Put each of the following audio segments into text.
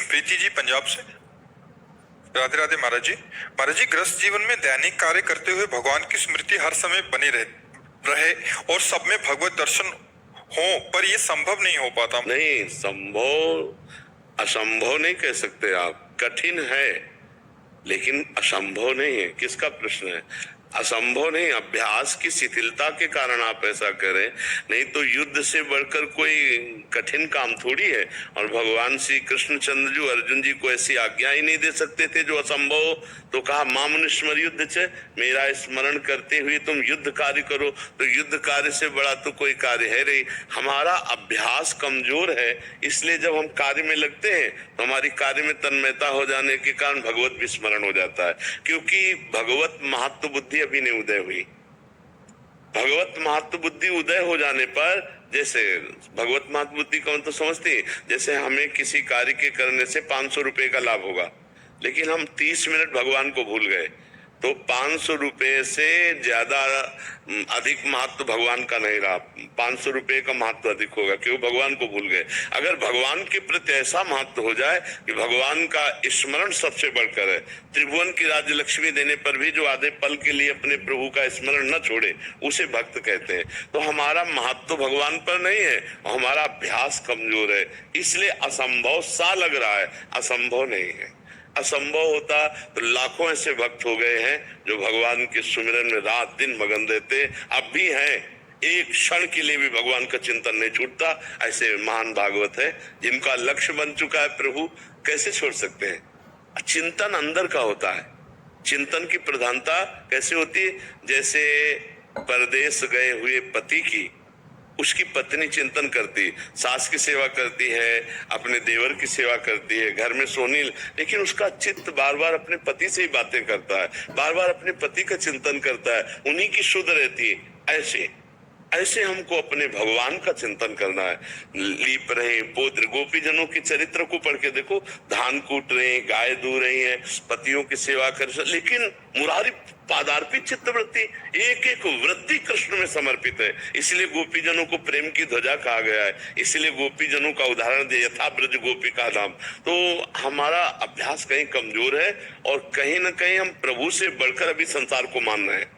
प्रीति जी पंजाब से। राधे राधे महाराज जी। महाराज जी, ग्रस्त जीवन में दैनिक कार्य करते हुए भगवान की स्मृति हर समय बनी रहे और सब में भगवत दर्शन हो, पर ये संभव नहीं हो पाता। नहीं, संभव असंभव नहीं कह सकते आप। कठिन है लेकिन असंभव नहीं है। किसका प्रश्न है? असंभव नहीं, अभ्यास की शिथिलता के कारण आप ऐसा करें, नहीं तो युद्ध से बढ़कर कोई कठिन काम थोड़ी है। और भगवान श्री कृष्णचंद्र जी अर्जुन जी को ऐसी आज्ञा ही नहीं दे सकते थे जो असंभव हो। तो कहा माम स्मर युद्ध च, मेरा स्मरण करते हुए तुम युद्ध कार्य करो। तो युद्ध कार्य से बड़ा तो कोई कार्य है नहीं। हमारा अभ्यास कमजोर है, इसलिए जब हम कार्य में लगते हैं तो हमारी कार्य में तन्मयता हो जाने के कारण भगवत विस्मरण हो जाता है। क्योंकि भगवत महत्व बुद्धि अभी नहीं उदय हुई। भगवत महत्व बुद्धि उदय हो जाने पर, जैसे भगवत महत्व बुद्धि कौन तो समझती है, जैसे हमें किसी कार्य के करने से 500 रुपए का लाभ होगा, लेकिन हम 30 मिनट भगवान को भूल गए, तो 500 रुपए से ज्यादा अधिक महत्व भगवान का नहीं रहा। 500 रुपए का महत्व अधिक होगा, क्यों? भगवान को भूल गए। अगर भगवान के प्रति ऐसा महत्व हो जाए कि भगवान का स्मरण सबसे बढ़कर है, त्रिभुवन की राज्य लक्ष्मी देने पर भी जो आधे पल के लिए अपने प्रभु का स्मरण न छोड़े, उसे भक्त कहते हैं। तो हमारा महत्व भगवान पर नहीं है, हमारा अभ्यास कमजोर है, इसलिए असंभव सा लग रहा है, असंभव नहीं है। असंभव होता तो लाखों ऐसे भक्त हो गए हैं जो भगवान के सुमिरन में रात दिन मगन रहते, अब भी हैं। एक क्षण के लिए भी भगवान का चिंतन नहीं छूटता। ऐसे महान भागवत है जिनका लक्ष्य बन चुका है प्रभु, कैसे छोड़ सकते हैं? चिंतन अंदर का होता है। चिंतन की प्रधानता कैसे होती है? जैसे परदेश गए हुए पति की उसकी पत्नी चिंतन करती, सास की सेवा करती है, अपने देवर की सेवा करती है, घर में सोनी, लेकिन उसका चित्त बार बार अपने पति से ही बातें करता है, बार बार अपने पति का चिंतन करता है, उन्हीं की शुद्ध रहती है। ऐसे ऐसे हमको अपने भगवान का चिंतन करना है। लीप रहे पोत्र गोपी जनों के चरित्र को पढ़ के देखो, धान कूट रहे हैं, गाय दू रही हैं, पतियों की सेवा कर, लेकिन मुरारी पादार्पित चित्त वृत्ति, एक एक वृत्ति कृष्ण में समर्पित है। इसलिए गोपी जनों को प्रेम की ध्वजा कहा गया है। इसलिए गोपी जनों का उदाहरण दे, यथा ब्रज गोपी का नाम। तो हमारा अभ्यास कहीं कमजोर है और कहीं न कहीं हम प्रभु से बढ़कर अभी संसार को मान रहे हैं।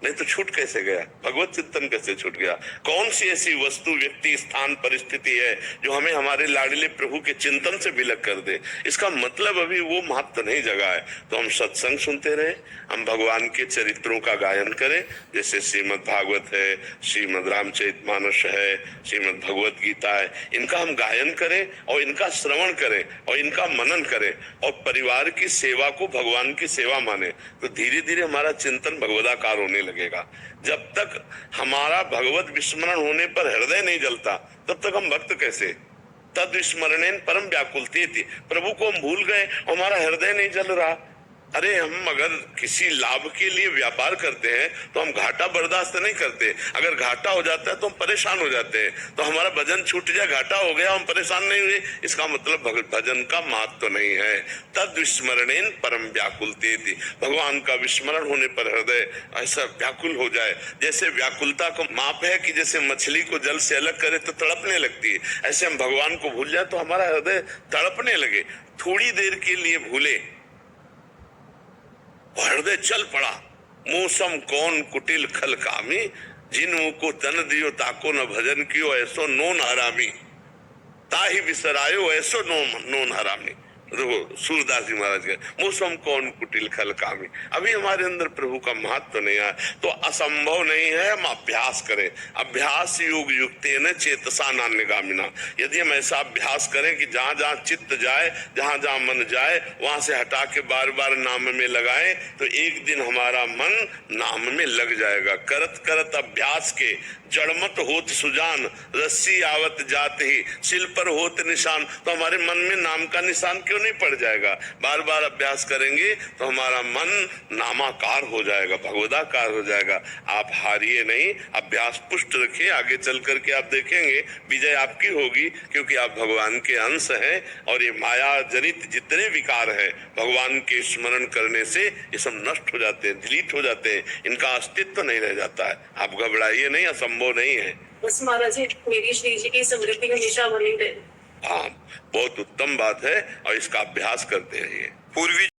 नहीं तो छूट कैसे गया? भगवत चिंतन कैसे छूट गया? कौन सी ऐसी वस्तु, व्यक्ति, स्थान, परिस्थिति है जो हमें हमारे लाडले प्रभु के चिंतन से विलग कर दे? इसका मतलब अभी वो महत्व नहीं जगा है। तो हम सत्संग सुनते रहे, हम भगवान के चरित्रों का गायन करें, जैसे श्रीमद् भागवत है, श्रीमद् रामचरितमानस है, श्रीमद् भगवत गीता है, इनका हम गायन करें और इनका श्रवण करें और इनका मनन करें और परिवार की सेवा को भगवान की सेवा माने, तो धीरे धीरे हमारा चिंतन भगवदाकार होने लगेगा। जब तक हमारा भगवत विस्मरण होने पर हृदय नहीं जलता, तब तक हम भक्त कैसे? तद विस्मरणेन परम व्याकुलते थी, प्रभु को हम भूल गए, हमारा हृदय नहीं जल रहा। अरे हम अगर किसी लाभ के लिए व्यापार करते हैं तो हम घाटा बर्दाश्त नहीं करते। अगर घाटा हो जाता है तो हम परेशान हो जाते हैं। तो हमारा भजन छूट जाए, घाटा हो गया, हम परेशान नहीं हुए, इसका मतलब भजन का महत्व नहीं है। तद विस्मरणेन परम व्याकुलते थी, भगवान का विस्मरण होने पर हृदय ऐसा व्याकुल हो जाए। जैसे व्याकुलता को माप है कि जैसे मछली को जल से अलग करे तो तड़पने लगती है, ऐसे हम भगवान को भूल जाए तो हमारा हृदय तड़पने लगे। थोड़ी देर के लिए भूले, हृदय चल पड़ा। मौसम कौन कुटिल खल कामी, जिन को तन दियो ताको न भजन कियो, ऐसो नोन हरामी, ताही बिसरायो ऐसो नोन हरामी। देखो सूरदास जी महाराज के मौसम कौन कुटिल खल कामी, अभी हमारे अंदर प्रभु का महत्व नहीं आया। तो असंभव नहीं है, हम अभ्यास करें। अभ्यास योग युक्तेन चेतसा नान्यगामिना। यदि हम ऐसा अभ्यास करें कि जहां जहां चित्त जाए, जहां जहां मन जाए, वहां से हटा के बार बार नाम में लगाएं, तो एक दिन हमारा मन नाम में लग जाएगा। करत करत अभ्यास के जड़मत होत सुजान, रस्सी आवत जात ही सिल पर होत निशान। तो हमारे मन में नाम का निशान क्यों नहीं पड़ जाएगा? बार बार अभ्यास करेंगे तो हमारा मन नामाकार हो जाएगा, भगवदाकार हो जाएगा। आप हारिए नहीं, अभ्यास पुष्ट रखिए, आगे चल करके आप देखेंगे विजय आपकी होगी, क्योंकि आप भगवान के अंश हैं। और ये माया जनित जितने विकार हैं, भगवान के स्मरण करने से ये सब नष्ट हो जाते हैं, डिलीट हो जाते हैं, इनका अस्तित्व नहीं रह जाता है। आप घबराइए नहीं, असंभव नहीं है। बस महाराज जी, मेरी श्री जी की समृद्धि हमेशा बनी रहे। हाँ, बहुत उत्तम बात है और इसका अभ्यास करते रहिए। पूर्वी